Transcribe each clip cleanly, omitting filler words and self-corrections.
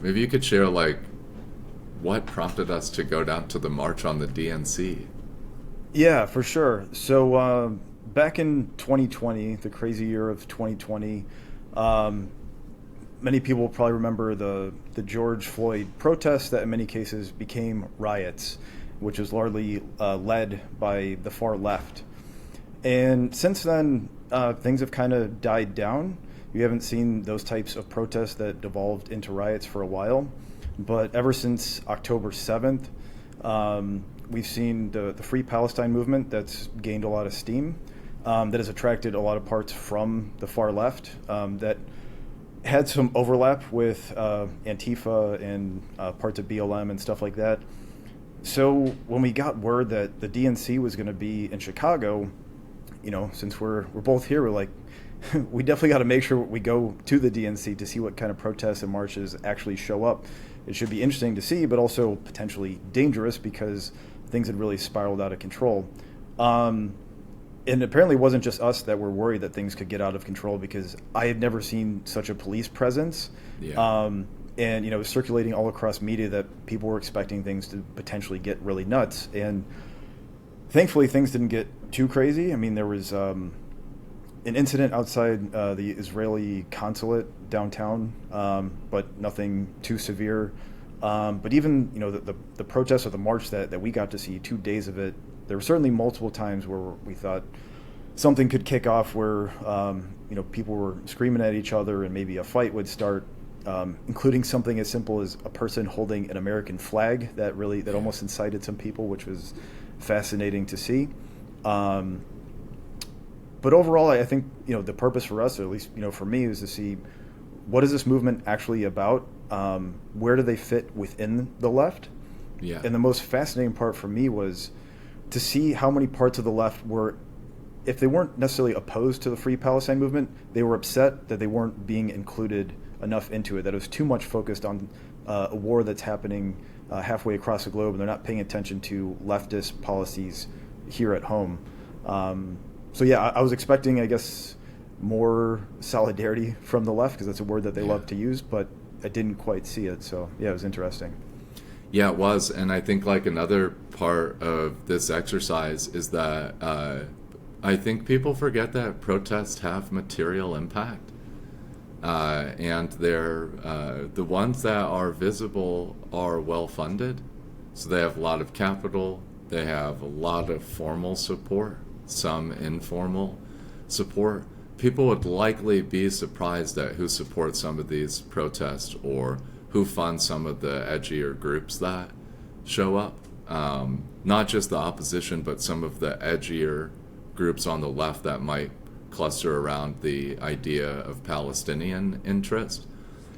maybe you could share like what prompted us to go down to the march on the DNC. Yeah, for sure. So back in 2020, the crazy year of 2020, um, many people probably remember the George Floyd protests that in many cases became riots, which was largely led by the far left. And since then, things have kind of died down. You haven't seen those types of protests that devolved into riots for a while. But ever since October 7th, we've seen the Free Palestine movement that's gained a lot of steam, that has attracted a lot of parts from the far left, that had some overlap with Antifa and parts of BLM and stuff like that. So when we got word that the DNC was going to be in Chicago, since we're both here, we're like, we definitely got to make sure we go to the DNC to see what kind of protests and marches actually show up. It should be interesting to see, but also potentially dangerous because things had really spiraled out of control. And apparently it wasn't just us that were worried that things could get out of control, because I had never seen such a police presence. Yeah. And it was circulating all across media that people were expecting things to potentially get really nuts. And thankfully things didn't get too crazy. I mean, there was an incident outside the Israeli consulate downtown, but nothing too severe. But even the protests or the march that we got to see, 2 days of it, there were certainly multiple times where we thought something could kick off, where people were screaming at each other and maybe a fight would start, including something as simple as a person holding an American flag that almost incited some people, which was fascinating to see. But overall, I think the purpose for us, or at least for me, is to see what is this movement actually about. Where do they fit within the left? Yeah. And the most fascinating part for me was to see how many parts of the left were, if they weren't necessarily opposed to the Free Palestine movement, they were upset that they weren't being included enough into it, that it was too much focused on a war that's happening halfway across the globe, and they're not paying attention to leftist policies here at home. So yeah, I was expecting, I guess, more solidarity from the left, because that's a word that they love to use, but I didn't quite see it. So yeah, it was interesting. Yeah, it was. And I think like another part of this exercise is that I think people forget that protests have material impact. And they're the ones that are visible are well funded. So they have a lot of capital. They have a lot of formal support, some informal support. People would likely be surprised at who supports some of these protests or who funds some of the edgier groups that show up. Not just the opposition, but some of the edgier groups on the left that might cluster around the idea of Palestinian interest.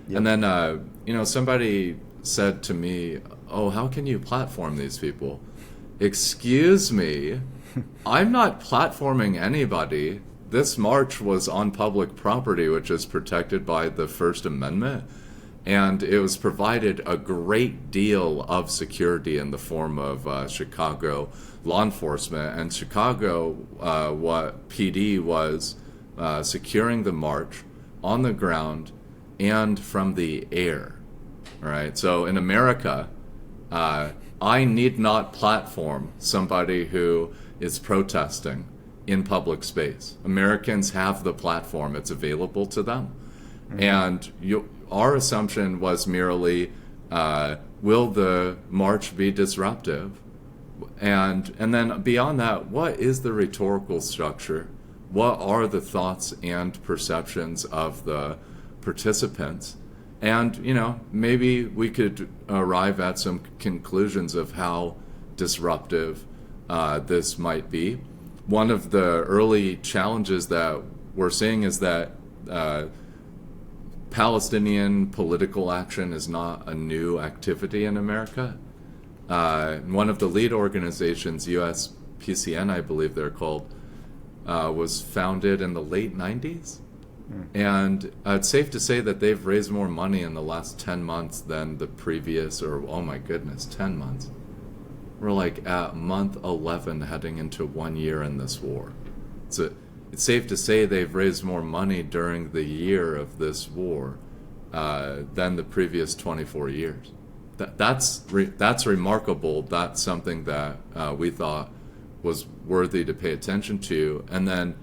Yep. And then, somebody said to me, "Oh, how can you platform these people?" Excuse me, I'm not platforming anybody. This march was on public property, which is protected by the First Amendment. And it was provided a great deal of security in the form of Chicago law enforcement. And Chicago, what PD was securing the march on the ground and from the air. All right. So in America, I need not platform somebody who is protesting in public space. Americans have the platform. It's available to them. Mm-hmm. And our assumption was merely, will the march be disruptive? And then beyond that, what is the rhetorical structure? What are the thoughts and perceptions of the participants? And, maybe we could arrive at some conclusions of how disruptive this might be. One of the early challenges that we're seeing is that Palestinian political action is not a new activity in America. One of the lead organizations, USPCN, I believe they're called, was founded in the late 90s. And it's safe to say that they've raised more money in the last 10 months than the previous, or oh my goodness, 10 months. We're like at month 11 heading into 1 year in this war. So it's safe to say they've raised more money during the year of this war than the previous 24 years. That's remarkable. That's something that we thought was worthy to pay attention to. And then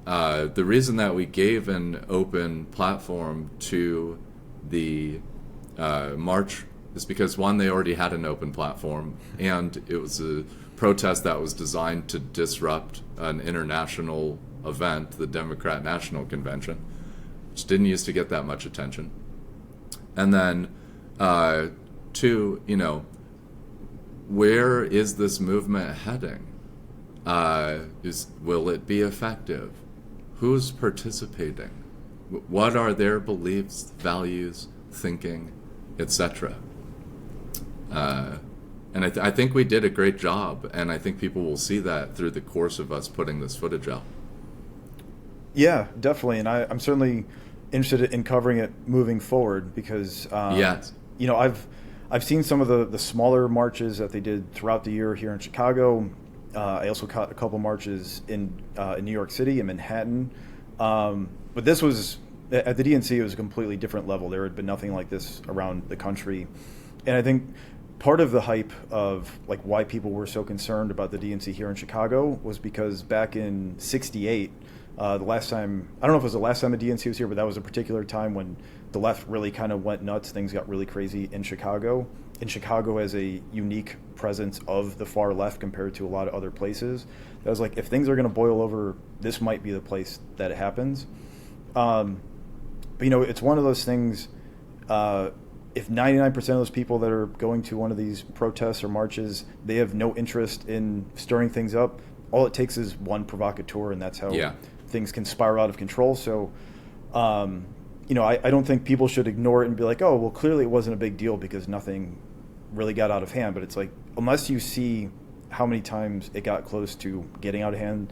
the reason that we gave an open platform to the march is because, one, they already had an open platform, and it was a protest that was designed to disrupt an international event, the Democrat National Convention, which didn't used to get that much attention. And then, two, where is this movement heading? Will it be effective? Who's participating? What are their beliefs, values, thinking, etc.? And I think we did a great job, and I think people will see that through the course of us putting this footage out. Yeah, definitely, and I'm certainly interested in covering it moving forward because yes, I've seen some of the smaller marches that they did throughout the year here in Chicago. I also caught a couple marches in New York City and Manhattan, but this was at the DNC. It was a completely different level. There had been nothing like this around the country, and I think part of the hype of like why people were so concerned about the DNC here in Chicago was because back in '68, the last time, I don't know if it was the last time the DNC was here, but that was a particular time when the left really kind of went nuts. Things got really crazy in Chicago. And Chicago has a unique presence of the far left compared to a lot of other places. That was like, if things are going to boil over, this might be the place that it happens. But it's one of those things. If 99% of those people that are going to one of these protests or marches, they have no interest in stirring things up, all it takes is one provocateur, and that's how things can spiral out of control. So, I don't think people should ignore it and be like, oh, well, clearly it wasn't a big deal because nothing really got out of hand. But it's like, unless you see how many times it got close to getting out of hand,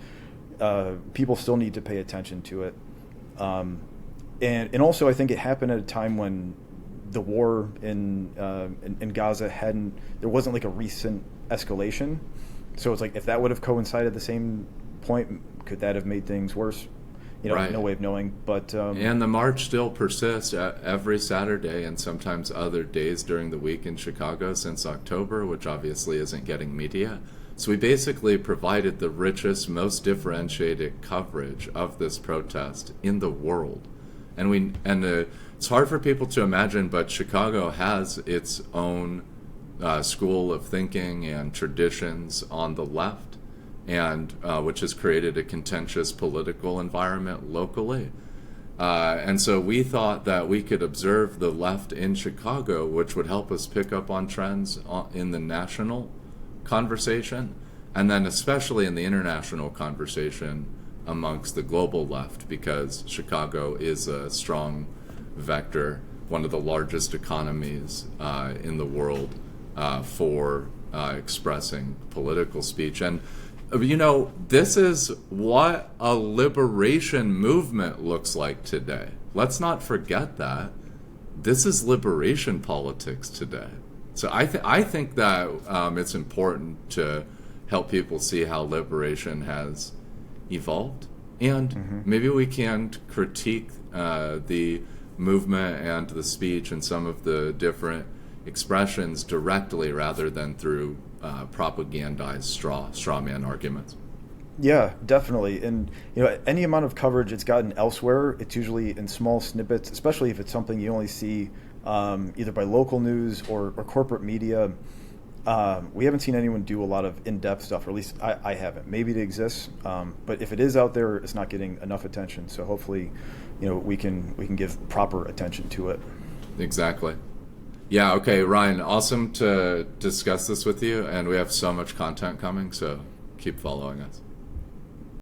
people still need to pay attention to it. And also, I think it happened at a time when the war in Gaza there wasn't like a recent escalation. So it's like, if that would have coincided the same point, could that have made things worse? Right. No way of knowing. But and the march still persists every Saturday and sometimes other days during the week in Chicago since October, which obviously isn't getting media. So we basically provided the richest, most differentiated coverage of this protest in the world. And it's hard for people to imagine, but Chicago has its own school of thinking and traditions on the left, and which has created a contentious political environment locally. And so we thought that we could observe the left in Chicago, which would help us pick up on trends in the national conversation, and then especially in the international conversation amongst the global left, because Chicago is a strong vector, one of the largest economies in the world for expressing political speech. And this is what a liberation movement looks like today. Let's not forget that. This is liberation politics today. So I think that it's important to help people see how liberation has evolved. And maybe we can critique the movement and the speech and some of the different expressions directly rather than through propagandized straw man arguments. Yeah, definitely. And any amount of coverage it's gotten elsewhere, it's usually in small snippets, especially if it's something you only see either by local news or corporate media. We haven't seen anyone do a lot of in-depth stuff, or at least I haven't. Maybe it exists, but if it is out there, it's not getting enough attention. So hopefully, we can give proper attention to it. Exactly. Yeah, okay, Ryan, awesome to discuss this with you, and we have so much content coming, so keep following us.